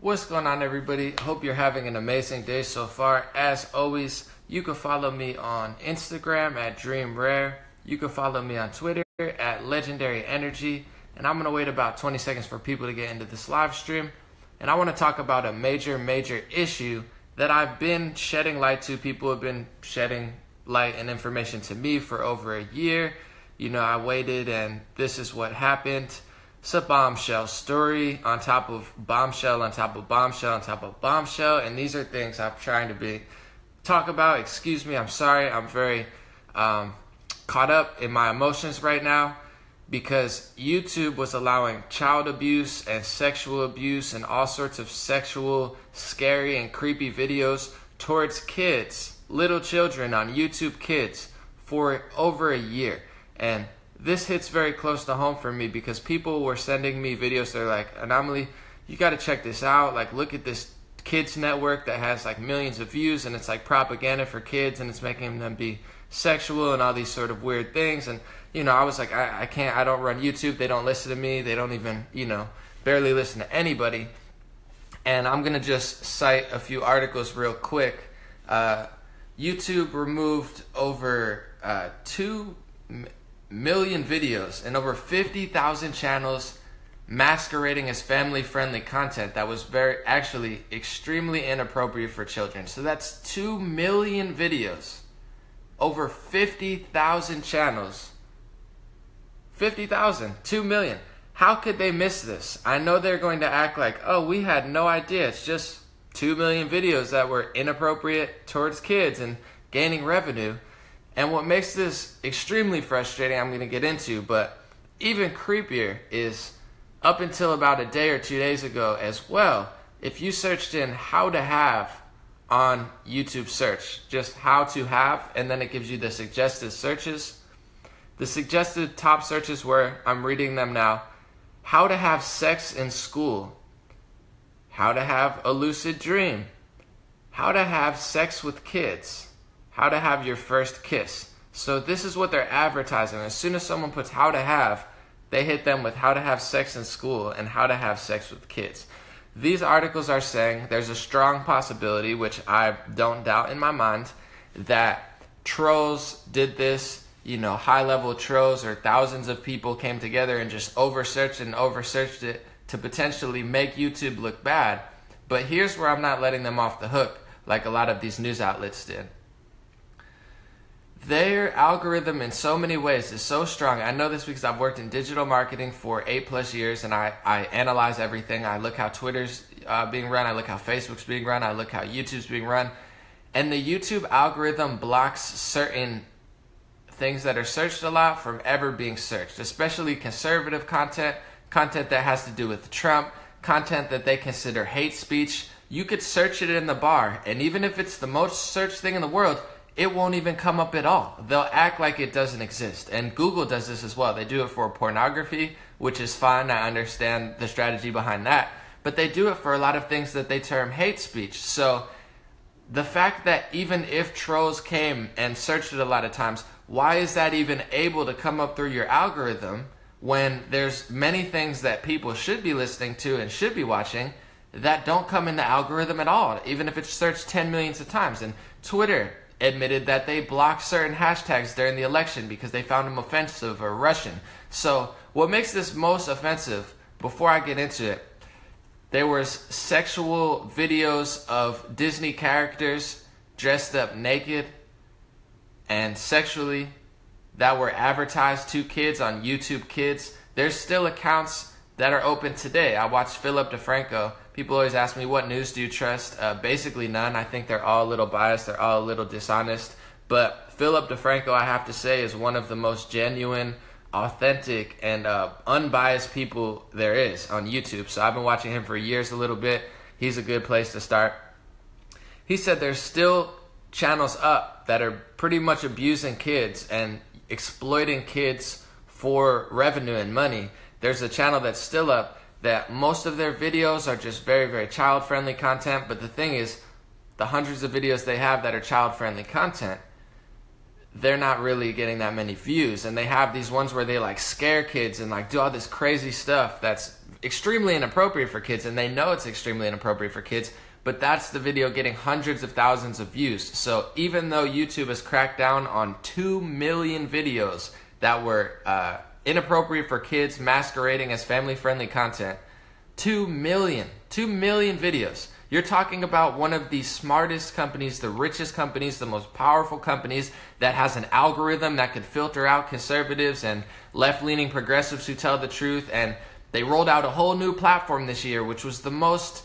What's going on, everybody? Hope you're having an amazing day so far. As always, you can follow me on Instagram at DreamRare. You can follow me on Twitter at Legendary Energy. And I'm going to wait about 20 seconds for people to get into this live stream. And I want to talk about a major issue that I've been shedding light to. People have been shedding light and information to me for over a year. You know, I waited and this is what happened. It's a bombshell story on top of bombshell on top of bombshell on top of bombshell. And these are things I'm trying to talk about. Excuse me, I'm sorry. I'm very caught up in my emotions right now because YouTube was allowing child abuse and sexual abuse and all sorts of sexual, scary, and creepy videos towards kids, little children on YouTube Kids for over a year. And this hits very close to home for me because people were sending me videos. They're like, Anomaly, you got to check this out. Like, look at this kids network that has like millions of views and it's like propaganda for kids and it's making them be sexual and all these sort of weird things. And, you know, I was like, I can't, I don't run YouTube. They don't listen to me. They don't even, you know, barely listen to anybody. And I'm going to just cite a few articles real quick. YouTube removed over 2 million videos and over 50,000 channels masquerading as family-friendly content that was actually extremely inappropriate for children. So that's 2 million videos, over 50,000 channels. 50,000, 2 million. How could they miss this? I know they're going to act like, oh, we had no idea. It's just 2 million videos that were inappropriate towards kids and gaining revenue. And what makes this extremely frustrating, I'm going to get into, but even creepier is up until about a day or 2 days ago as well, if you searched in how to have on YouTube search, just how to have, and then it gives you the suggested searches. The suggested top searches were, I'm reading them now, how to have sex in school, how to have a lucid dream, how to have sex with kids, how to have your first kiss. So this is what they're advertising. As soon as someone puts how to have, they hit them with how to have sex in school and how to have sex with kids. These articles are saying there's a strong possibility, which I don't doubt in my mind, that trolls did this, you know, high-level trolls or thousands of people came together and just oversearched it to potentially make YouTube look bad. But here's where I'm not letting them off the hook like a lot of these news outlets did. Their algorithm in so many ways is so strong. I know this because I've worked in digital marketing for 8+ years and I analyze everything. I look how Twitter's being run. I look how Facebook's being run. I look how YouTube's being run. And the YouTube algorithm blocks certain things that are searched a lot from ever being searched, especially conservative content, content that has to do with Trump, content that they consider hate speech. You could search it in the bar, and even if it's the most searched thing in the world, it won't even come up at all. They'll act like it doesn't exist. And Google does this as well. They do it for pornography, which is fine. I understand the strategy behind that. But they do it for a lot of things that they term hate speech. So the fact that even if trolls came and searched it a lot of times, why is that even able to come up through your algorithm when there's many things that people should be listening to and should be watching that don't come in the algorithm at all, even if it's searched 10 millions of times? And Twitter admitted that they blocked certain hashtags during the election because they found them offensive or Russian. So what makes this most offensive, before I get into it, there was sexual videos of Disney characters dressed up naked and sexually that were advertised to kids on YouTube Kids. There's still accounts that are open today. I watched Philip DeFranco. People always ask me, what news do you trust? Basically none. I think they're all a little biased. They're all a little dishonest. But Philip DeFranco, I have to say, is one of the most genuine, authentic, and unbiased people there is on YouTube. So I've been watching him for years a little bit. He's a good place to start. He said there's still channels up that are pretty much abusing kids and exploiting kids for revenue and money. There's a channel that's still up that most of their videos are just very child-friendly content. But the thing is, the hundreds of videos they have that are child-friendly content, they're not really getting that many views. And they have these ones where they like scare kids and like do all this crazy stuff that's extremely inappropriate for kids, and they know it's extremely inappropriate for kids, but that's the video getting hundreds of thousands of views. So even though YouTube has cracked down on 2 million videos that were inappropriate for kids masquerading as family-friendly content, 2 million videos. You're talking about one of the smartest companies, the richest companies, the most powerful companies that has an algorithm that could filter out conservatives and left-leaning progressives who tell the truth. And they rolled out a whole new platform this year, which was the most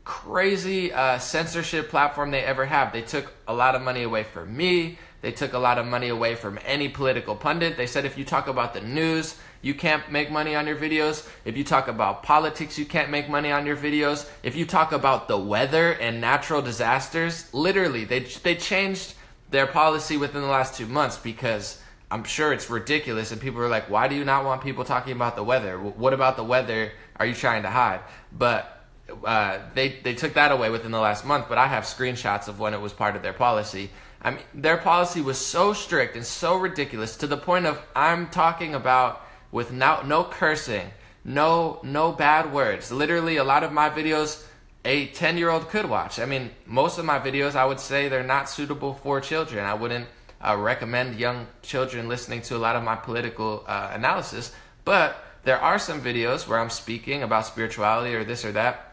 crazy censorship platform they ever have. They took a lot of money away from me. They took a lot of money away from any political pundit. They said if you talk about the news, you can't make money on your videos. If you talk about politics, you can't make money on your videos. If you talk about the weather and natural disasters, literally, they changed their policy within the last 2 months because I'm sure it's ridiculous. And people are like, why do you not want people talking about the weather? What about the weather are you trying to hide? But they took that away within the last month, but I have screenshots of when it was part of their policy. I mean, their policy was so strict and so ridiculous to the point of I'm talking about with no cursing, no bad words. Literally, a lot of my videos a 10-year-old could watch. I mean, most of my videos, I would say they're not suitable for children. I wouldn't recommend young children listening to a lot of my political analysis, but there are some videos where I'm speaking about spirituality or this or that,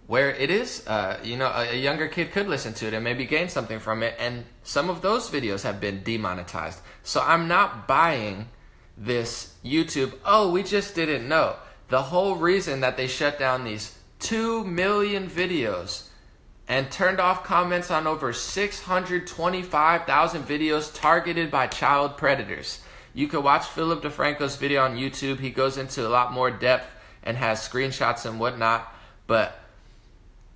where it is, a younger kid could listen to it and maybe gain something from it, and some of those videos have been demonetized. So I'm not buying this YouTube, we just didn't know. The whole reason that they shut down these 2 million videos and turned off comments on over 625,000 videos targeted by child predators. You could watch Philip DeFranco's video on YouTube. He goes into a lot more depth and has screenshots and whatnot, but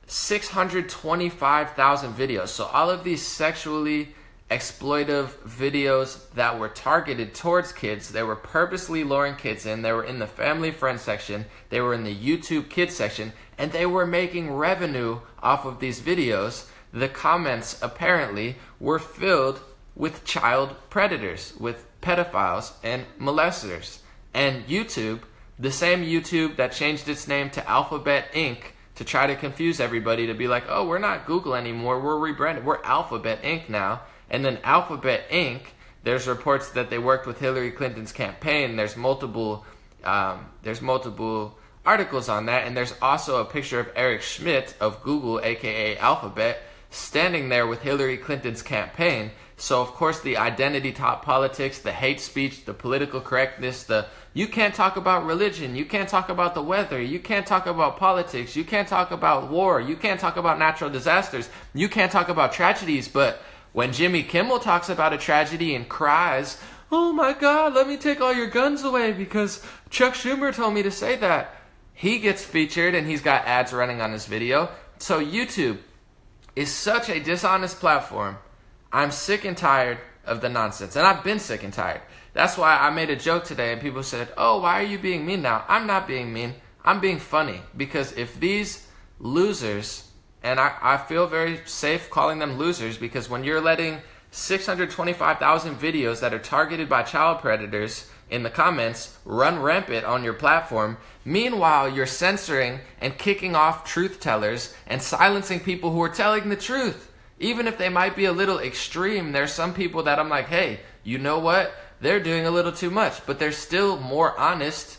625,000 videos. So all of these sexually exploitive videos that were targeted towards kids, they were purposely luring kids in. They were in the family friend section. They were in the YouTube kids section, and they were making revenue off of these videos. The comments apparently were filled with child predators, with pedophiles and molesters. And YouTube, the same YouTube that changed its name to Alphabet Inc., to try to confuse everybody, to be like, we're not Google anymore, we're rebranded, we're Alphabet Inc. now. And then Alphabet Inc., there's reports that they worked with Hillary Clinton's campaign. There's multiple articles on that, and there's also a picture of Eric Schmidt of Google, aka Alphabet, standing there with Hillary Clinton's campaign. So of course the identity top politics, the hate speech, the political correctness, you can't talk about religion, you can't talk about the weather, you can't talk about politics, you can't talk about war, you can't talk about natural disasters, you can't talk about tragedies. But when Jimmy Kimmel talks about a tragedy and cries, "Oh my God, let me take all your guns away because Chuck Schumer told me to say that," he gets featured and he's got ads running on his video. So YouTube is such a dishonest platform. I'm sick and tired of the nonsense, and I've been sick and tired. That's why I made a joke today and people said, why are you being mean now? I'm not being mean. I'm being funny, because if these losers, and I feel very safe calling them losers, because when you're letting 625,000 videos that are targeted by child predators in the comments run rampant on your platform, meanwhile you're censoring and kicking off truth tellers and silencing people who are telling the truth. Even if they might be a little extreme, there's some people that I'm like, hey, you know what? They're doing a little too much, but they're still more honest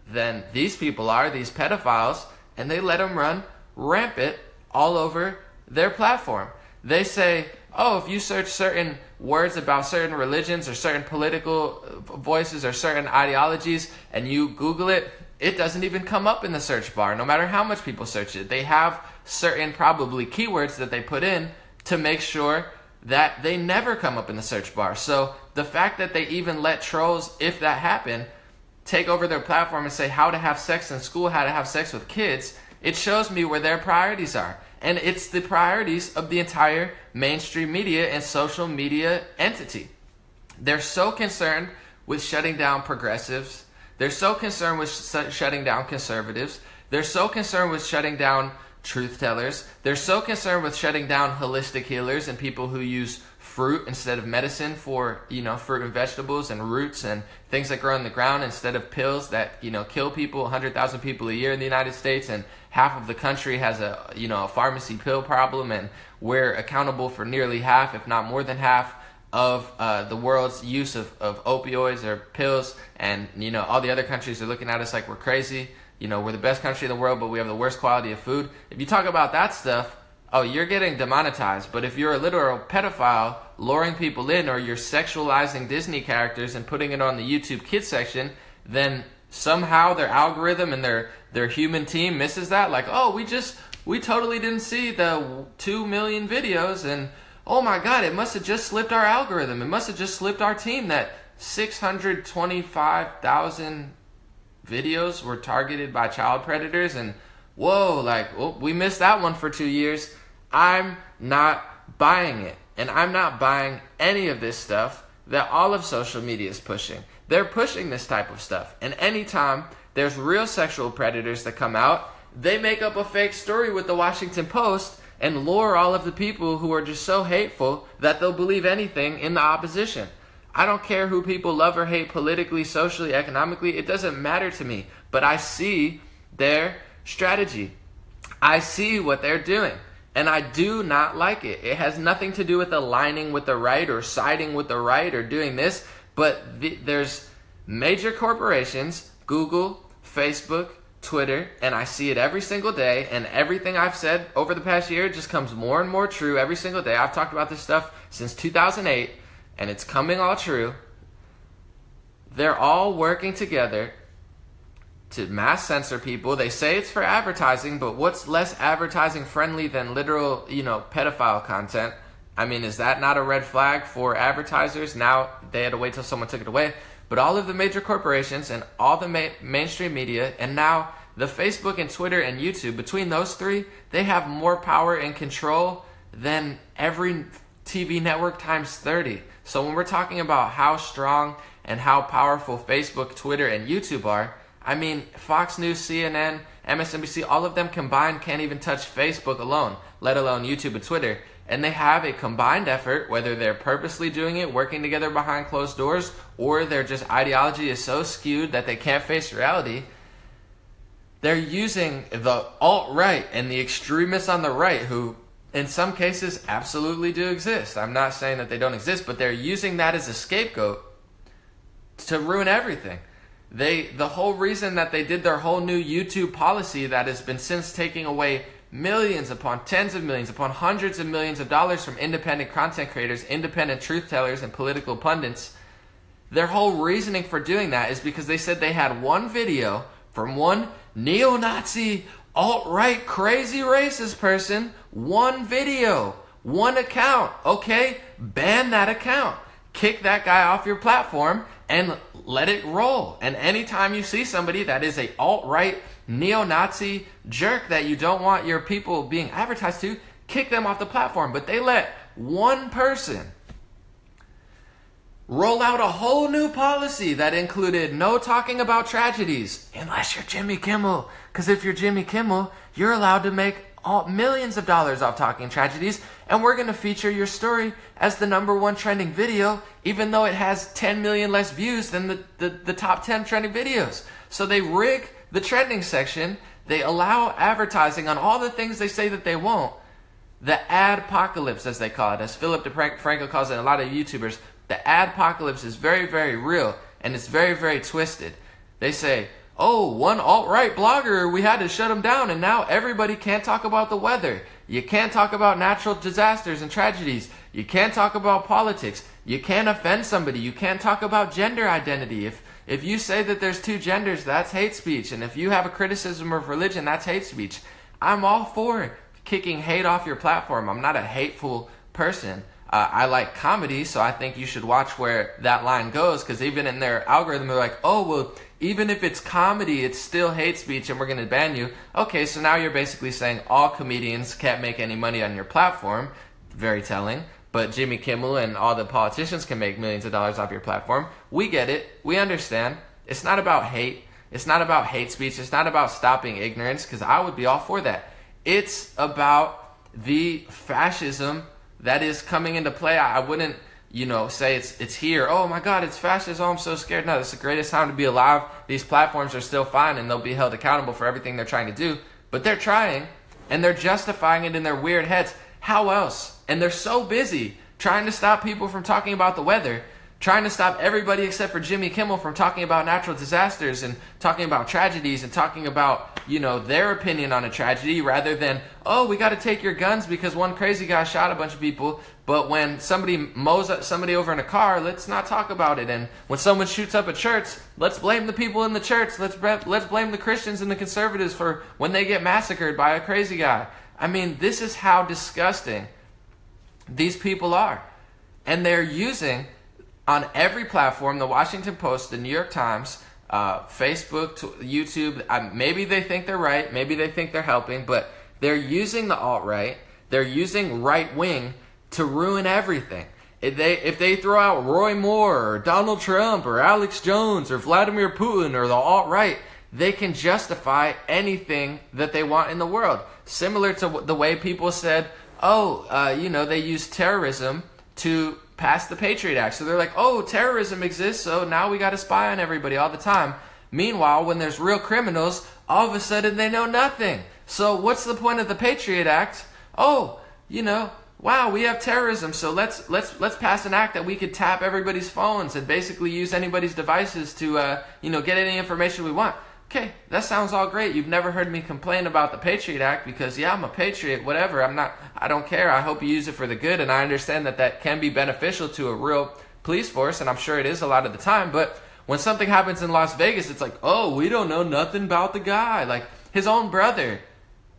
than these people are, these pedophiles, and they let them run rampant all over their platform. They say, if you search certain words about certain religions or certain political voices or certain ideologies and you Google it, it doesn't even come up in the search bar, no matter how much people search it. They have certain probably keywords that they put in to make sure that they never come up in the search bar. So the fact that they even let trolls, if that happened, take over their platform and say how to have sex in school, how to have sex with kids, it shows me where their priorities are. And it's the priorities of the entire mainstream media and social media entity. They're so concerned with shutting down progressives. They're so concerned with shutting down conservatives. They're so concerned with shutting down truth tellers. They're so concerned with shutting down holistic healers and people who use fruit instead of medicine for, fruit and vegetables and roots and things that grow in the ground instead of pills that, kill people, 100,000 people a year in the United States, and half of the country has a pharmacy pill problem, and we're accountable for nearly half, if not more than half, of the world's use of opioids or pills, and, all the other countries are looking at us like we're crazy. We're the best country in the world, but we have the worst quality of food. If you talk about that stuff, oh, you're getting demonetized. But if you're a literal pedophile luring people in, or you're sexualizing Disney characters and putting it on the YouTube Kids section, then somehow their algorithm and their human team misses that. Like, oh, we totally didn't see the 2 million videos, and oh my God, it must have just slipped our algorithm. It must have just slipped our team that 625,000 videos were targeted by child predators, and whoa, we missed that one for 2 years. I'm not buying it. And I'm not buying any of this stuff that all of social media is pushing. They're pushing this type of stuff. And anytime there's real sexual predators that come out, they make up a fake story with the Washington Post and lure all of the people who are just so hateful that they'll believe anything in the opposition. I don't care who people love or hate politically, socially, economically. It doesn't matter to me. But I see their strategy. I see what they're doing. And I do not like it. It has nothing to do with aligning with the right or siding with the right or doing this. But there's major corporations, Google, Facebook, Twitter, and I see it every single day. And everything I've said over the past year just comes more and more true every single day. I've talked about this stuff since 2008, and it's coming all true. They're all working together to mass censor people. They say it's for advertising, but what's less advertising friendly than literal, pedophile content? I mean, is that not a red flag for advertisers? Now they had to wait till someone took it away. But all of the major corporations and all the mainstream media, and now the Facebook and Twitter and YouTube, between those three, they have more power and control than every TV network times 30. So when we're talking about how strong and how powerful Facebook, Twitter, and YouTube are, I mean, Fox News, CNN, MSNBC, all of them combined can't even touch Facebook alone, let alone YouTube and Twitter. And they have a combined effort, whether they're purposely doing it, working together behind closed doors, or their just ideology is so skewed that they can't face reality. They're using the alt-right and the extremists on the right, who in some cases absolutely do exist. I'm not saying that they don't exist, but they're using that as a scapegoat to ruin everything. The whole reason that they did their whole new YouTube policy that has been since taking away millions upon tens of millions upon hundreds of millions of dollars from independent content creators, independent truth tellers, and political pundits, their whole reasoning for doing that is because they said they had one video from one neo-Nazi, alt-right, crazy racist person, one video, one account. Okay, ban that account. Kick that guy off your platform and let it roll. And anytime you see somebody that is a alt-right, neo-Nazi jerk that you don't want your people being advertised to, kick them off the platform. But they let one person roll out a whole new policy that included no talking about tragedies unless you're Jimmy Kimmel. Because if you're Jimmy Kimmel, you're allowed to make millions of dollars off talking tragedies, and we're going to feature your story as the #1 trending video, even though it has 10 million less views than the top 10 trending videos. So they rig the trending section. They allow advertising on all the things they say that they won't. The adpocalypse, as they call it, as Philip DeFranco calls it, and a lot of YouTubers, the adpocalypse is very, very real, and it's very, very twisted. They say, oh, one alt-right blogger, we had to shut him down, and now everybody can't talk about the weather. You can't talk about natural disasters and tragedies. You can't talk about politics. You can't offend somebody. You can't talk about gender identity. If you say that there's two genders, that's hate speech. And if you have a criticism of religion, that's hate speech. I'm all for kicking hate off your platform. I'm not a hateful person. I like comedy, so I think you should watch where that line goes, because even in their algorithm, they're like, oh, well, even if it's comedy, it's still hate speech and we're going to ban you. Okay, so now you're basically saying all comedians can't make any money on your platform. Very telling. But Jimmy Kimmel and all the politicians can make millions of dollars off your platform. We get it. We understand. It's not about hate. It's not about hate speech. It's not about stopping ignorance, because I would be all for that. It's about the fascism that is coming into play. I wouldn't, say it's here. Oh my God, it's fascist. Oh, I'm so scared. No, it's the greatest time to be alive. These platforms are still fine and they'll be held accountable for everything they're trying to do. But they're trying and they're justifying it in their weird heads. How else? And they're so busy trying to stop people from talking about the weather, trying to stop everybody except for Jimmy Kimmel from talking about natural disasters and talking about tragedies and talking about, their opinion on a tragedy, rather than, oh, we got to take your guns because one crazy guy shot a bunch of people. But when somebody mows somebody over in a car, let's not talk about it. And when someone shoots up a church, let's blame the people in the church. Let's blame the Christians and the conservatives for when they get massacred by a crazy guy. I mean, this is how disgusting these people are. And they're using, on every platform, the Washington Post, the New York Times, Facebook, YouTube, maybe they think they're right, maybe they think they're helping, but they're using the alt-right, they're using right-wing to ruin everything. If they throw out Roy Moore or Donald Trump or Alex Jones or Vladimir Putin or the alt-right, they can justify anything that they want in the world. Similar to the way people said, they use terrorism to pass the Patriot Act. So they're like, oh, terrorism exists, so now we got to spy on everybody all the time. Meanwhile, when there's real criminals, all of a sudden they know nothing. So what's the point of the Patriot Act? Oh, wow, we have terrorism, so let's pass an act that we could tap everybody's phones and basically use anybody's devices to get any information we want. Okay, that sounds all great. You've never heard me complain about the Patriot Act because, I'm a patriot, whatever. I don't care. I hope you use it for the good, and I understand that can be beneficial to a real police force, and I'm sure it is a lot of the time. But when something happens in Las Vegas, it's like, oh, we don't know nothing about the guy. Like, his own brother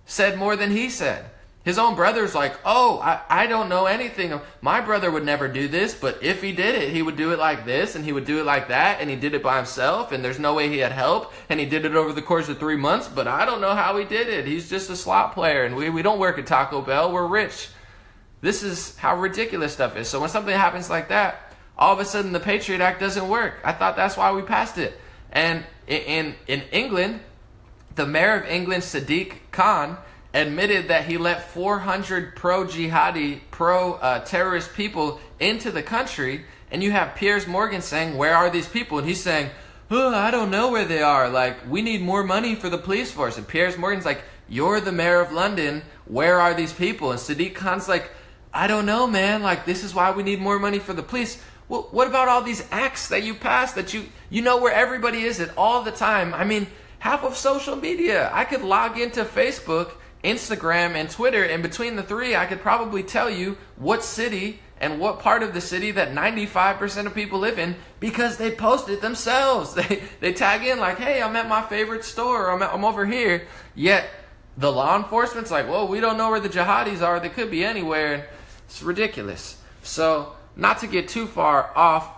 said more than he said. His own brother's like, oh, I don't know anything. My brother would never do this, but if he did it, he would do it like this, and he would do it like that, and he did it by himself, and there's no way he had help, and he did it over the course of 3 months, but I don't know how he did it. He's just a slot player, and we don't work at Taco Bell. We're rich. This is how ridiculous stuff is. So when something happens like that, all of a sudden the Patriot Act doesn't work. I thought that's why we passed it. And in England, the mayor of England, Sadiq Khan, admitted that he let 400 pro-jihadi, pro-terrorist people into the country, and you have Piers Morgan saying, where are these people? And he's saying, oh, I don't know where they are. Like, we need more money for the police force. And Piers Morgan's like, you're the mayor of London. Where are these people? And Sadiq Khan's like, I don't know, man. Like, this is why we need more money for the police. Well, what about all these acts that you passed that you know where everybody is at all the time? I mean, half of social media. I could log into Facebook, Instagram, and Twitter, and between the three, I could probably tell you what city and what part of the city that 95% of people live in because they post it themselves. They tag in like, hey, I'm at my favorite store, I'm over here. Yet the law enforcement's like, well, we don't know where the jihadis are. They could be anywhere. It's ridiculous. So not to get too far off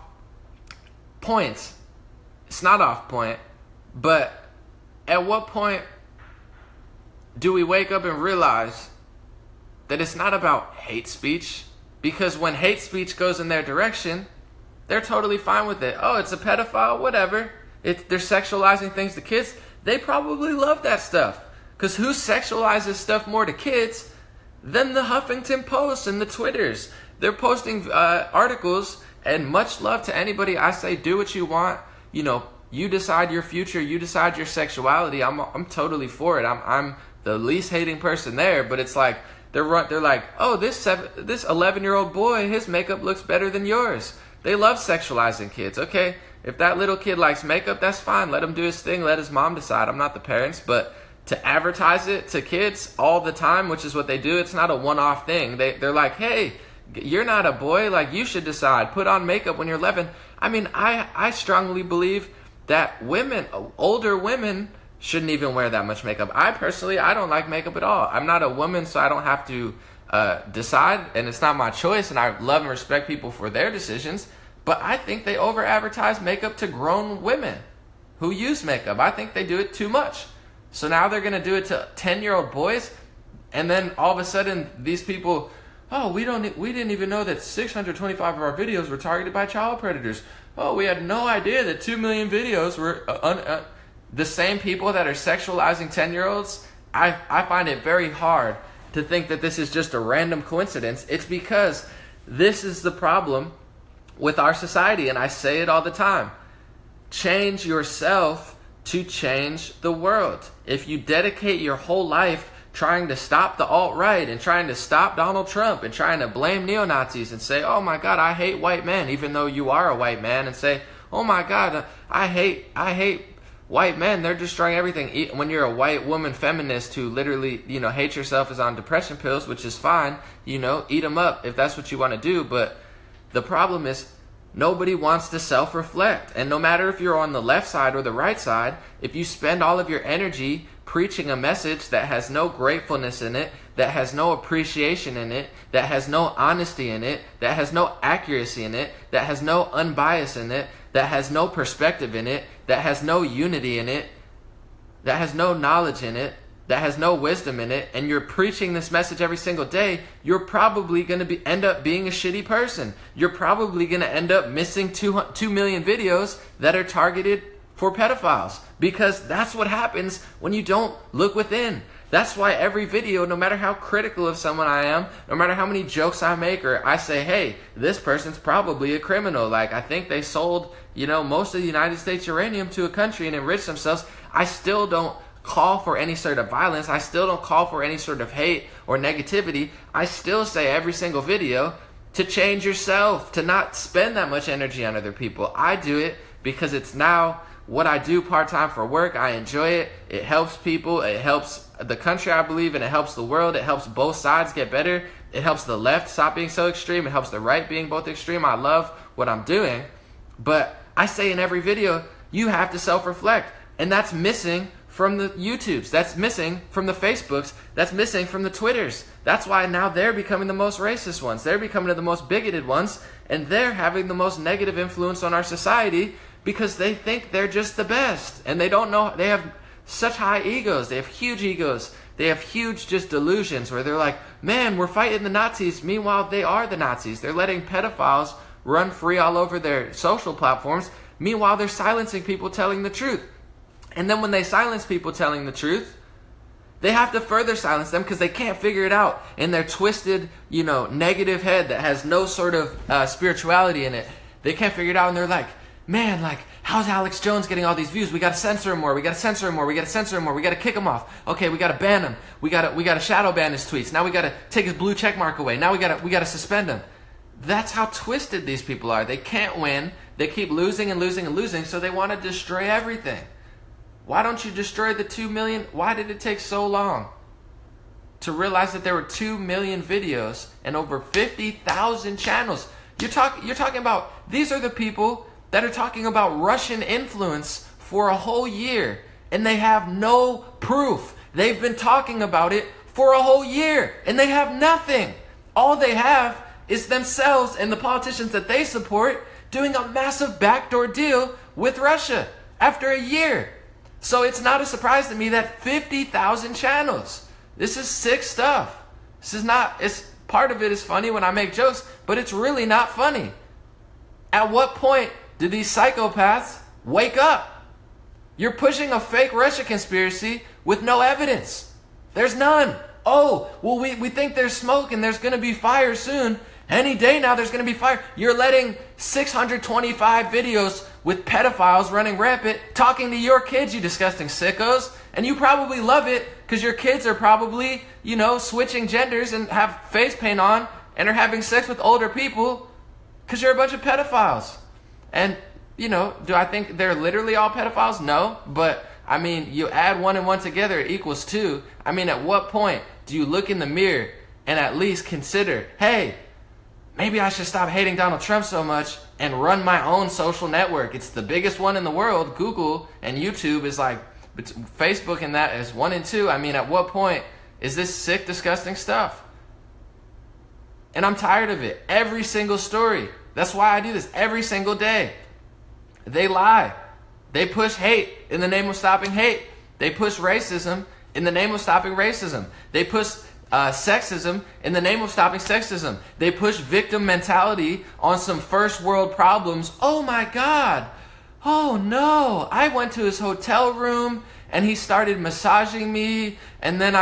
points, it's not off point, but at what point do we wake up and realize that it's not about hate speech? Because when hate speech goes in their direction, they're totally fine with it. Oh, it's a pedophile, whatever. They're sexualizing things to kids. They probably love that stuff. Because who sexualizes stuff more to kids than the Huffington Post and the Twitters? They're posting articles, and much love to anybody. I say do what you want. You decide your future. You decide your sexuality. I'm totally for it. I'm the least hating person there, but it's like they're like, oh, this 11-year-old boy, his makeup looks better than yours. They love sexualizing kids. Okay, if that little kid likes makeup, that's fine. Let him do his thing. Let his mom decide. I'm not the parents, but to advertise it to kids all the time, which is what they do, it's not a one-off thing. They're like, hey, you're not a boy. Like, you should decide. Put on makeup when you're 11. I mean, I strongly believe that older women shouldn't even wear that much makeup. I don't like makeup at all. I'm not a woman, so I don't have to decide, and it's not my choice, and I love and respect people for their decisions, but I think they over-advertise makeup to grown women who use makeup. I think they do it too much. So now they're going to do it to 10-year-old boys, and then all of a sudden these people, oh, we didn't even know that 625 of our videos were targeted by child predators. Oh, we had no idea that 2 million videos were the same people that are sexualizing 10-year-olds. I find it very hard to think that this is just a random coincidence. It's because this is the problem with our society, and I say it all the time. Change yourself to change the world. If you dedicate your whole life trying to stop the alt-right and trying to stop Donald Trump and trying to blame neo-Nazis and say, oh my God, I hate white men, even though you are a white man, and say, oh my God, I hate white men, they're destroying everything. When you're a white woman feminist who literally, hates yourself, is on depression pills, which is fine, eat them up if that's what you want to do. But the problem is nobody wants to self-reflect. And no matter if you're on the left side or the right side, if you spend all of your energy preaching a message that has no gratefulness in it, that has no appreciation in it, that has no honesty in it, that has no accuracy in it, that has no unbias in it, that has no perspective in it, that has no unity in it, that has no knowledge in it, that has no wisdom in it, and you're preaching this message every single day, you're probably going to end up being a shitty person. You're probably going to end up missing 2 million videos that are targeted for pedophiles, because that's what happens when you don't look within. That's why every video, no matter how critical of someone I am, no matter how many jokes I make, or I say, hey, this person's probably a criminal, like I think they sold, most of the United States uranium to a country and enriched themselves, I still don't call for any sort of violence. I still don't call for any sort of hate or negativity. I still say every single video to change yourself, to not spend that much energy on other people. I do it because it's now what I do part-time for work. I enjoy it. It helps people. It helps the country, I believe, and it helps the world. It helps both sides get better. It helps the left stop being so extreme. It helps the right being both extreme. I love what I'm doing. But I say in every video, you have to self-reflect. And that's missing from the YouTube's. That's missing from the Facebooks. That's missing from the Twitters. That's why now they're becoming the most racist ones. They're becoming the most bigoted ones. And they're having the most negative influence on our society because they think they're just the best. And they don't know. They have such high egos. They have huge egos. They have huge just delusions where they're like, man, we're fighting the Nazis. Meanwhile, they are the Nazis. They're letting pedophiles run free all over their social platforms. Meanwhile, they're silencing people telling the truth. And then when they silence people telling the truth, they have to further silence them because they can't figure it out in their twisted, negative head that has no sort of spirituality in it. They can't figure it out, and they're like, man, how's Alex Jones getting all these views? We got to censor him more. We got to censor him more. We got to censor him more. We got to kick him off. Okay, we got to ban him. We got to shadow ban his tweets. Now we got to take his blue check mark away. Now we got to suspend him. That's how twisted these people are. They can't win. They keep losing and losing and losing, so they want to destroy everything. Why don't you destroy the 2 million? Why did it take so long to realize that there were 2 million videos and over 50,000 channels? You're talking about, these are the people that are talking about Russian influence for a whole year, and they have no proof. They've been talking about it for a whole year, and they have nothing. All they have is themselves and the politicians that they support doing a massive backdoor deal with Russia after a year. So it's not a surprise to me that 50,000 channels. This is sick stuff. Part of it is funny when I make jokes, but it's really not funny. At what point do these psychopaths wake up? You're pushing a fake Russia conspiracy with no evidence. There's none. Oh, well, we think there's smoke and there's going to be fire soon. Any day now there's going to be fire. You're letting 625 videos with pedophiles running rampant, talking to your kids, you disgusting sickos. And you probably love it because your kids are probably, switching genders and have face paint on and are having sex with older people because you're a bunch of pedophiles. And, do I think they're literally all pedophiles? No. But, you add 1 and 1 together, it equals 2. At what point do you look in the mirror and at least consider, hey, maybe I should stop hating Donald Trump so much and run my own social network. It's the biggest one in the world. Google and YouTube is Facebook and that is 1 and 2. At what point is this sick, disgusting stuff? And I'm tired of it. Every single story. That's why I do this every single day. They lie. They push hate in the name of stopping hate. They push racism in the name of stopping racism. They push sexism in the name of stopping sexism. They push victim mentality on some first world problems. Oh my God. Oh no. I went to his hotel room and he started massaging me, and then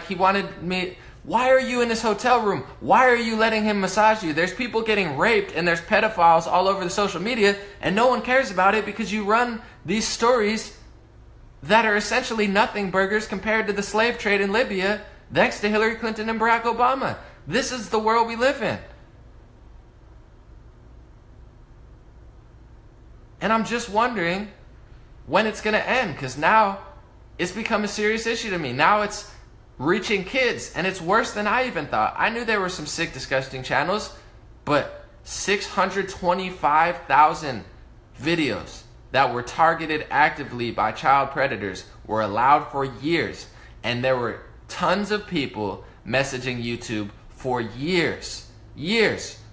he wanted me Why are you in this hotel room? Why are you letting him massage you? There's people getting raped and there's pedophiles all over the social media and no one cares about it because you run these stories that are essentially nothing burgers compared to the slave trade in Libya, thanks to Hillary Clinton and Barack Obama. This is the world we live in. And I'm just wondering when it's going to end, because now it's become a serious issue to me. Now it's reaching kids, and it's worse than I even thought. I knew there were some sick, disgusting channels, but 625,000 videos that were targeted actively by child predators were allowed for years, and there were tons of people messaging YouTube for years,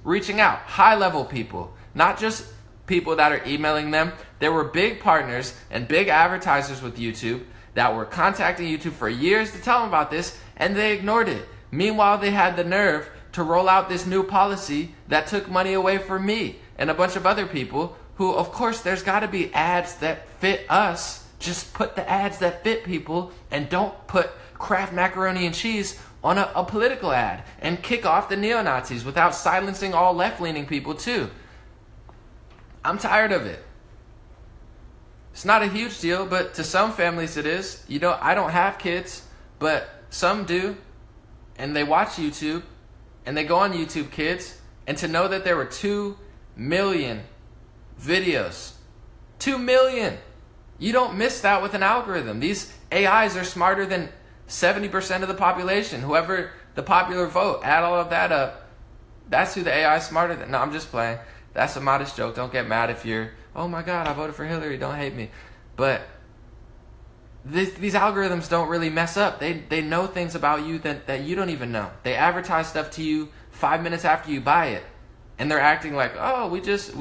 reaching out, high-level people, not just people that are emailing them. There were big partners and big advertisers with YouTube that were contacting YouTube for years to tell them about this, and they ignored it. Meanwhile, they had the nerve to roll out this new policy that took money away from me and a bunch of other people who, of course, there's got to be ads that fit us. Just put the ads that fit people and don't put Kraft macaroni and cheese on a political ad and kick off the neo-Nazis without silencing all left-leaning people too. I'm tired of it. It's not a huge deal, but to some families it is. You know, I don't have kids, but some do. And they watch YouTube, and they go on YouTube Kids. And to know that there were 2 million videos. 2 million! You don't miss that with an algorithm. These AIs are smarter than 70% of the population. Whoever the popular vote, add all of that up. That's who the AI is smarter than. No, I'm just playing. That's a modest joke. Don't get mad if you're, oh my God, I voted for Hillary. Don't hate me. But these algorithms don't really mess up. They know things about you that you don't even know. They advertise stuff to you 5 minutes after you buy it. And they're acting like, oh, we just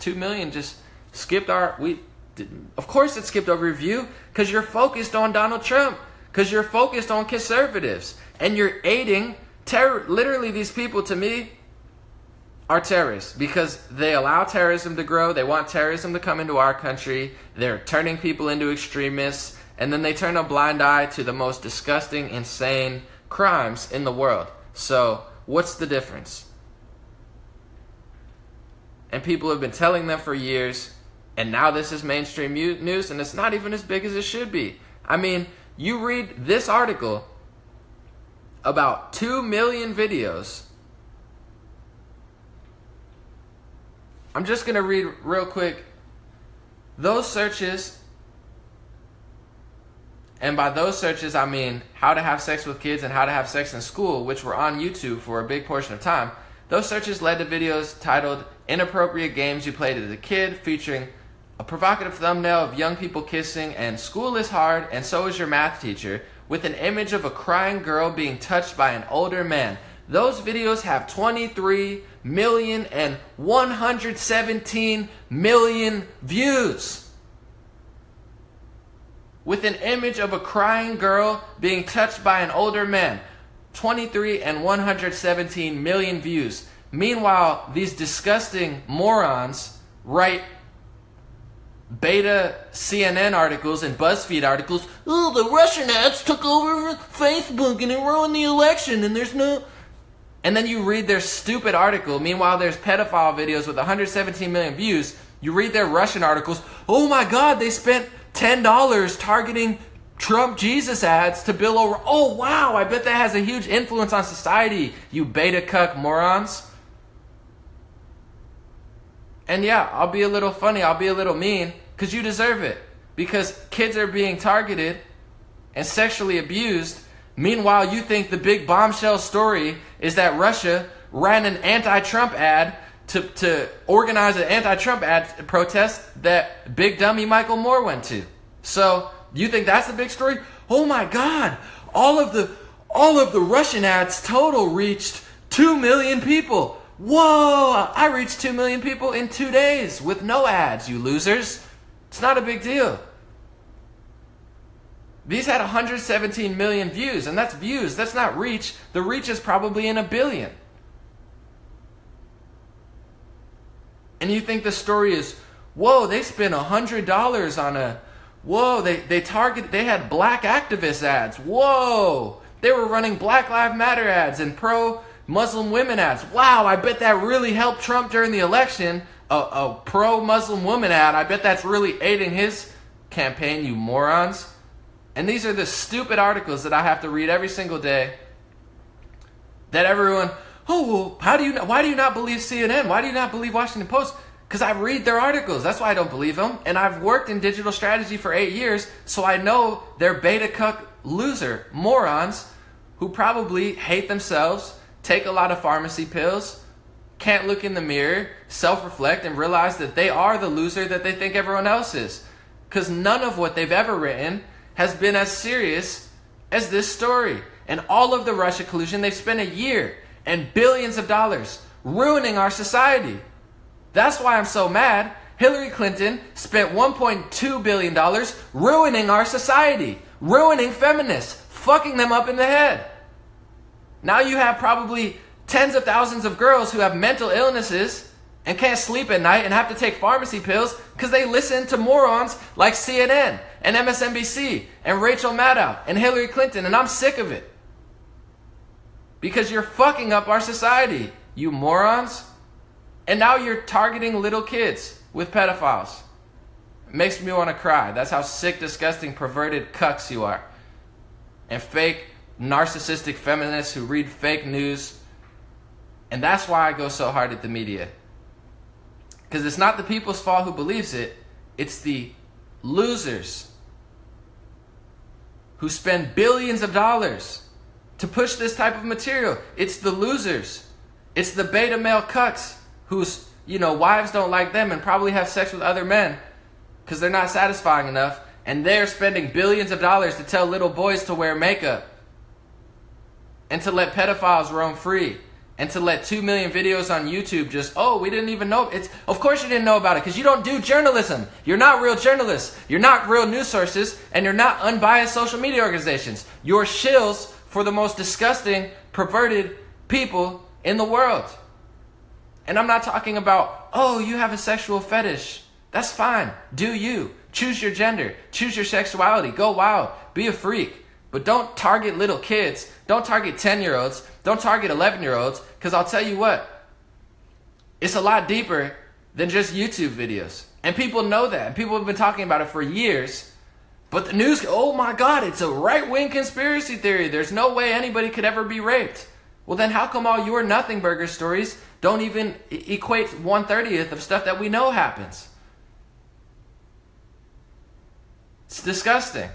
2 million just skipped of course it skipped over your view because you're focused on Donald Trump. Because you're focused on conservatives. And you're aiding terror. Literally, these people, to me, are terrorists because they allow terrorism to grow. They want terrorism to come into our country. They're turning people into extremists, and then they turn a blind eye to the most disgusting, insane crimes in the world. So what's the difference? And people have been telling them for years, and now this is mainstream news, and it's not even as big as it should be. I mean, you read this article about 2 million videos. I'm just going to read real quick. Those searches, and by those searches I mean how to have sex with kids and how to have sex in school, which were on YouTube for a big portion of time. Those searches led to videos titled Inappropriate Games You Played as a Kid, featuring a provocative thumbnail of young people kissing and School is Hard and So Is Your Math Teacher, with an image of a crying girl being touched by an older man. Those videos have 23 million and 117 million views. With an image of a crying girl being touched by an older man. 23 and 117 million views. Meanwhile, these disgusting morons write beta CNN articles and BuzzFeed articles. Oh, the Russian ads took over Facebook and it ruined the election and there's no... And then you read their stupid article. Meanwhile, there's pedophile videos with 117 million views. You read their Russian articles. Oh my God, they spent $10 targeting Trump Jesus ads to bill over. Oh wow, I bet that has a huge influence on society, you beta cuck morons. And yeah, I'll be a little funny, I'll be a little mean, because you deserve it. Because kids are being targeted and sexually abused. Meanwhile, you think the big bombshell story is that Russia ran an anti-Trump ad to organize an anti-Trump ad protest that big dummy Michael Moore went to. So, you think that's the big story? Oh my God, all of the Russian ads total reached 2 million people. Whoa, I reached 2 million people in 2 days with no ads, you losers. It's not a big deal. These had 117 million views, and that's views, that's not reach. The reach is probably in a billion. And you think the story is, whoa, they spent $100 on a, whoa, they had black activist ads. Whoa, They were running Black Lives Matter ads and pro-Muslim women ads. Wow, I bet that really helped Trump during the election. A pro-Muslim woman ad, I bet that's really aiding his campaign, you morons. And these are the stupid articles that I have to read every single day. That everyone, oh, well, why do you not believe CNN? Why do you not believe Washington Post? Because I read their articles. That's why I don't believe them. And I've worked in digital strategy for 8 years, so I know they're beta cuck loser morons who probably hate themselves, take a lot of pharmacy pills, can't look in the mirror, self-reflect, and realize that they are the loser that they think everyone else is. Because none of what they've ever written has been as serious as this story. And all of the Russia collusion, they've spent a year and billions of dollars ruining our society. That's why I'm so mad. Hillary Clinton spent $1.2 billion ruining our society, ruining feminists, fucking them up in the head. Now you have probably tens of thousands of girls who have mental illnesses and can't sleep at night and have to take pharmacy pills because they listen to morons like CNN and MSNBC and Rachel Maddow and Hillary Clinton, and I'm sick of it. Because you're fucking up our society, you morons. And now you're targeting little kids with pedophiles. It makes me want to cry. That's how sick, disgusting, perverted cucks you are. And fake, narcissistic feminists who read fake news. And that's why I go so hard at the media. Because it's not the people's fault who believes it. It's the losers who spend billions of dollars to push this type of material. It's the losers. It's the beta male cucks whose, wives don't like them and probably have sex with other men because they're not satisfying enough, and they're spending billions of dollars to tell little boys to wear makeup and to let pedophiles roam free and to let 2 million videos on YouTube just, we didn't even know. Of course you didn't know about it because you don't do journalism. You're not real journalists. You're not real news sources, and you're not unbiased social media organizations. You're shills for the most disgusting, perverted people in the world. And I'm not talking about, you have a sexual fetish. That's fine. Do you. Choose your gender. Choose your sexuality. Go wild. Be a freak. But don't target little kids. Don't target 10-year-olds. Don't target 11-year-olds. Because I'll tell you what. It's a lot deeper than just YouTube videos. And people know that. And people have been talking about it for years. But the news, oh my God, it's a right-wing conspiracy theory. There's no way anybody could ever be raped. Well, then how come all your nothing burger stories don't even equate 1/30th of stuff that we know happens? It's disgusting.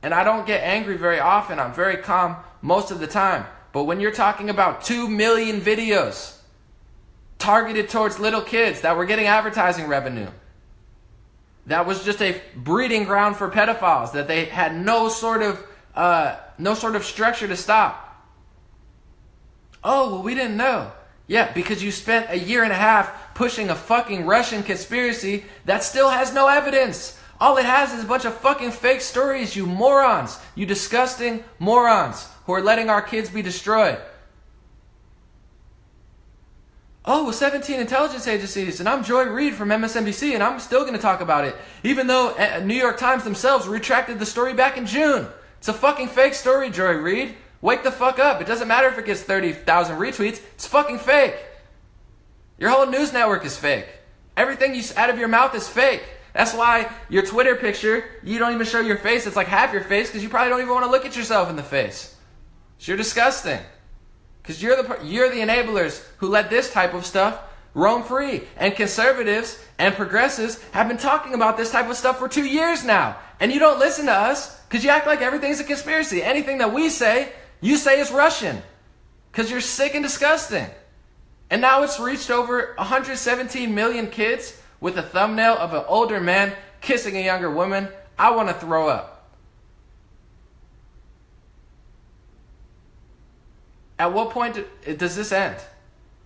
And I don't get angry very often. I'm very calm most of the time. But when you're talking about 2 million videos targeted towards little kids that were getting advertising revenue, that was just a breeding ground for pedophiles that they had no sort of structure to stop. Oh, well, we didn't know. Yeah, because you spent a year and a half pushing a fucking Russian conspiracy that still has no evidence. All it has is a bunch of fucking fake stories, you morons. You disgusting morons who are letting our kids be destroyed. Oh, well, 17 intelligence agencies, and I'm Joy Reid from MSNBC, and I'm still going to talk about it, even though New York Times themselves retracted the story back in June. It's a fucking fake story, Joy Reid. Wake the fuck up. It doesn't matter if it gets 30,000 retweets. It's fucking fake. Your whole news network is fake. Everything you out of your mouth is fake. That's why your Twitter picture, you don't even show your face. It's like half your face because you probably don't even want to look at yourself in the face. So you're disgusting. Because you're the enablers who let this type of stuff roam free. And conservatives and progressives have been talking about this type of stuff for 2 years now. And you don't listen to us because you act like everything's a conspiracy. Anything that we say, you say is Russian. Because you're sick and disgusting. And now it's reached over 117 million kids with a thumbnail of an older man kissing a younger woman. I want to throw up. At what point does this end?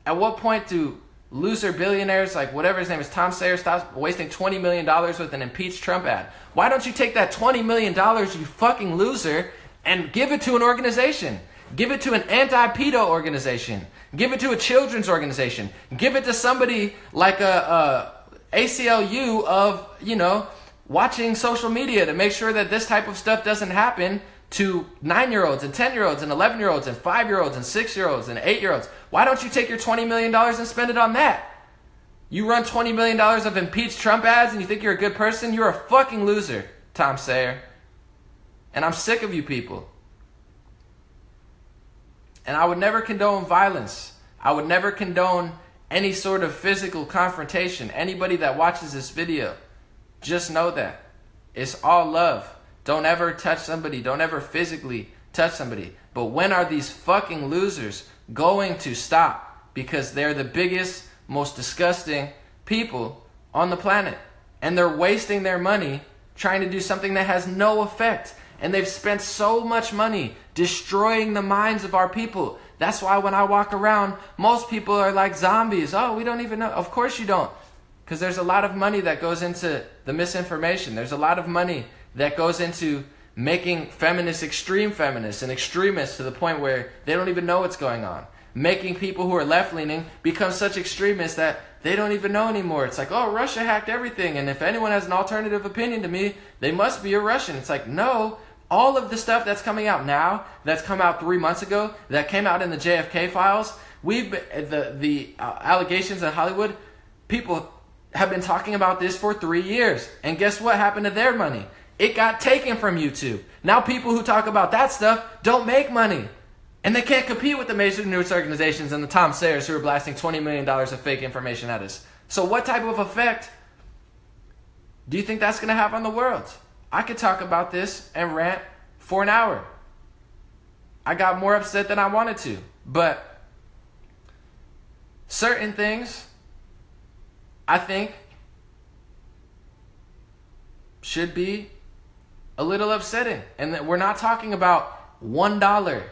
At what point do loser billionaires like whatever his name is, Tom Sayer, stop wasting $20 million with an impeach Trump ad? Why don't you take that $20 million, you fucking loser, and give it to an organization? Give it to an anti-pedo organization. Give it to a children's organization. Give it to somebody like a ACLU of, watching social media to make sure that this type of stuff doesn't happen to 9-year-olds and 10-year-olds and 11-year-olds and 5-year-olds and 6-year-olds and 8-year-olds. Why don't you take your $20 million and spend it on that? You run $20 million of impeach Trump ads and you think you're a good person? You're a fucking loser, Tom Sayer. And I'm sick of you people. And I would never condone violence. I would never condone any sort of physical confrontation. Anybody that watches this video, just know that. It's all love. Don't ever touch somebody. Don't ever physically touch somebody. But when are these fucking losers going to stop? Because they're the biggest, most disgusting people on the planet. And they're wasting their money trying to do something that has no effect. And they've spent so much money destroying the minds of our people. That's why when I walk around, most people are like zombies. Oh, we don't even know. Of course you don't. Because there's a lot of money that goes into the misinformation. There's a lot of money that goes into making feminists extreme feminists and extremists to the point where they don't even know what's going on. Making people who are left-leaning become such extremists that they don't even know anymore. It's like, oh, Russia hacked everything, and if anyone has an alternative opinion to me, they must be a Russian. It's like, no, all of the stuff that's coming out now, that's come out 3 months ago, that came out in the JFK files, the allegations in Hollywood, people have been talking about this for 3 years. And guess what happened to their money? It got taken from YouTube. Now people who talk about that stuff don't make money. And they can't compete with the major news organizations and the Tom Sayers who are blasting $20 million of fake information at us. So what type of effect do you think that's going to have on the world? I could talk about this and rant for an hour. I got more upset than I wanted to. But certain things, I think, should be a little upsetting. And that we're not talking about $1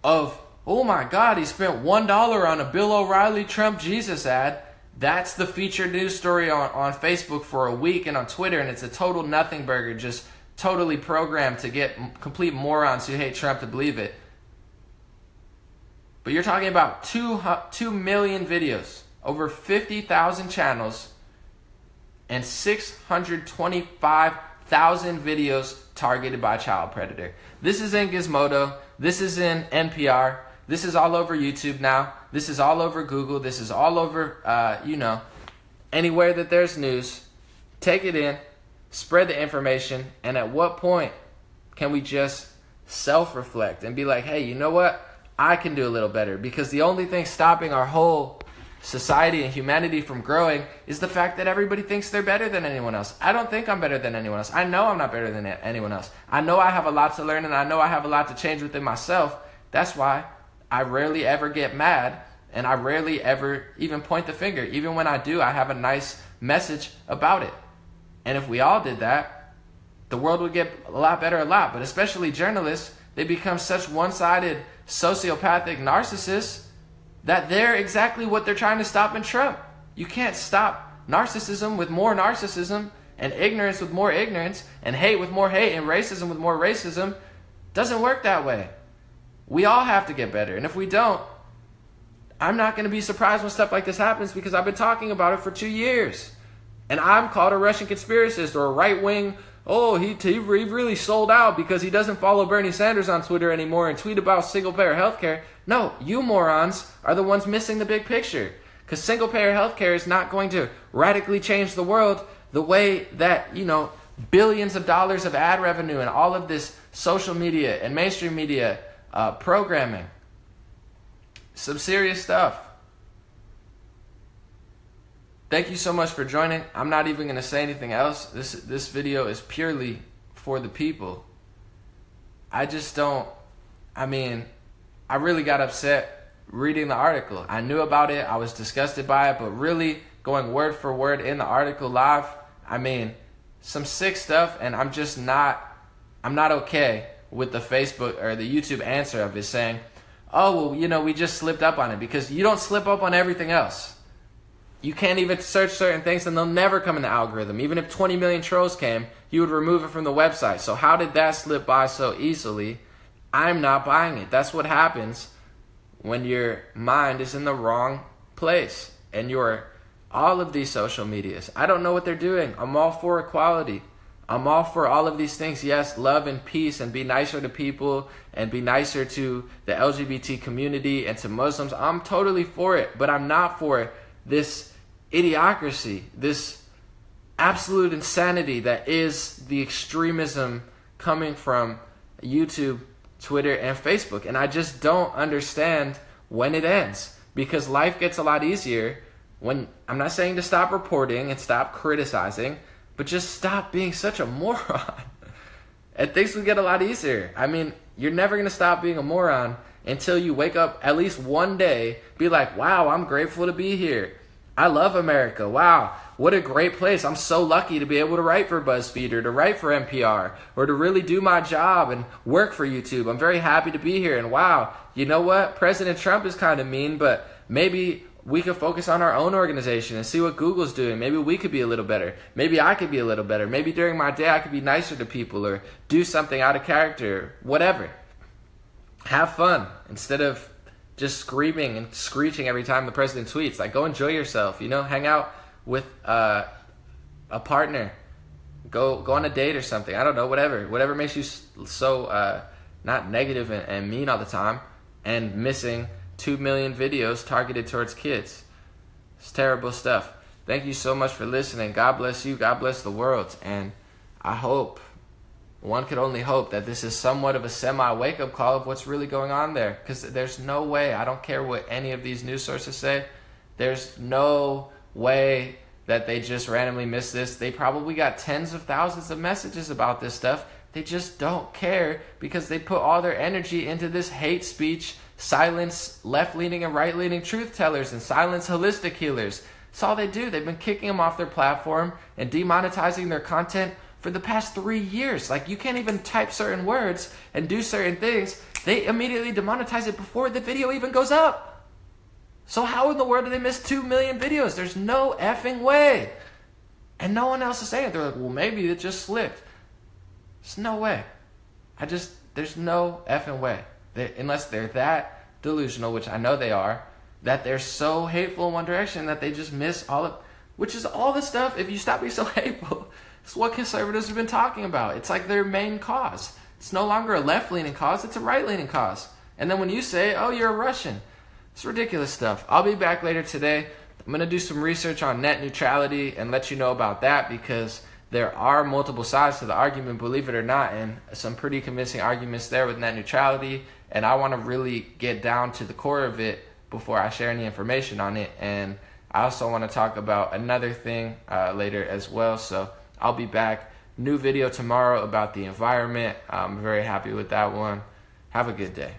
of, oh my God, he spent $1 on a Bill O'Reilly Trump Jesus ad. That's the featured news story on Facebook for a week and on Twitter, and it's a total nothing burger, just totally programmed to get complete morons who hate Trump to believe it. But you're talking about 2 million videos, over 50,000 channels, and 625,000 videos targeted by a child predator. This is in Gizmodo. This is in NPR. This is all over YouTube now. This is all over Google. This is all over, anywhere that there's news. Take it in, spread the information, and at what point can we just self-reflect and be like, hey, you know what? I can do a little better. Because the only thing stopping our whole society and humanity from growing is the fact that everybody thinks they're better than anyone else. I don't think I'm better than anyone else. I know I'm not better than anyone else. I know I have a lot to learn, and I know I have a lot to change within myself. That's why I rarely ever get mad, and I rarely ever even point the finger. Even when I do, I have a nice message about it. And if we all did that, the world would get a lot better a lot. But especially journalists, they become such one-sided sociopathic narcissists that they're exactly what they're trying to stop in Trump. You can't stop narcissism with more narcissism, and ignorance with more ignorance, and hate with more hate, and racism with more racism. Doesn't work that way. We all have to get better. And if we don't, I'm not going to be surprised when stuff like this happens, because I've been talking about it for 2 years. And I'm called a Russian conspiracist or a right-wing, oh, he really sold out because he doesn't follow Bernie Sanders on Twitter anymore and tweet about single-payer healthcare. No, you morons are the ones missing the big picture. Because single-payer healthcare is not going to radically change the world the way that, billions of dollars of ad revenue and all of this social media and mainstream media programming. Some serious stuff. Thank you so much for joining. I'm not even going to say anything else. This video is purely for the people. I really got upset reading the article. I knew about it. I was disgusted by it. But really going word for word in the article live, some sick stuff. And I'm not okay with the Facebook or the YouTube answer of it saying, oh, well, we just slipped up on it. Because you don't slip up on everything else. You can't even search certain things and they'll never come in the algorithm. Even if 20 million trolls came, you would remove it from the website. So how did that slip by so easily? I'm not buying it. That's what happens when your mind is in the wrong place. And all of these social medias, I don't know what they're doing. I'm all for equality. I'm all for all of these things. Yes, love and peace, and be nicer to people and be nicer to the LGBT community and to Muslims. I'm totally for it, but I'm not for this idiocracy, this absolute insanity that is the extremism coming from YouTube, Twitter, and Facebook. And I just don't understand when it ends, because life gets a lot easier when, I'm not saying to stop reporting and stop criticizing, but just stop being such a moron. And things will get a lot easier. I mean, you're never going to stop being a moron until you wake up at least one day, be like, wow, I'm grateful to be here. I love America. Wow, what a great place. I'm so lucky to be able to write for BuzzFeed or to write for NPR or to really do my job and work for YouTube. I'm very happy to be here. And wow, you know what? President Trump is kind of mean, but maybe we could focus on our own organization and see what Google's doing. Maybe we could be a little better. Maybe I could be a little better. Maybe during my day I could be nicer to people or do something out of character, whatever. Have fun instead of just screaming and screeching every time the president tweets. Like, go enjoy yourself, you know, hang out with a partner. Go on a date or something. I don't know, whatever makes you so not negative and mean all the time and missing 2 million videos targeted towards kids. It's terrible stuff. Thank you so much for listening. God bless you. God bless the world. And I hope, one could only hope, that this is somewhat of a semi-wake-up call of what's really going on there. Because there's no way, I don't care what any of these news sources say, there's no way that they just randomly missed this. They probably got tens of thousands of messages about this stuff. They just don't care because they put all their energy into this hate speech, silence left-leaning and right-leaning truth tellers, and silence holistic healers. That's all they do. They've been kicking them off their platform and demonetizing their content for the past 3 years. Like, you can't even type certain words and do certain things. They immediately demonetize it before the video even goes up. So how in the world did they miss 2 million videos? There's no effing way. And no one else is saying it. They're like, well, maybe it just slipped. There's no way. There's no effing way. Unless they're that delusional, which I know they are, that they're so hateful in one direction that they just miss all of, which is all the stuff, if you stop being so hateful, it's what conservatives have been talking about. It's like their main cause. It's no longer a left-leaning cause, it's a right-leaning cause. And then when you say, oh, you're a Russian, it's ridiculous stuff. I'll be back later today. I'm going to do some research on net neutrality and let you know about that, because there are multiple sides to the argument, believe it or not, and some pretty convincing arguments there with net neutrality. And I want to really get down to the core of it before I share any information on it. And I also want to talk about another thing later as well. So I'll be back. New video tomorrow about the environment. I'm very happy with that one. Have a good day.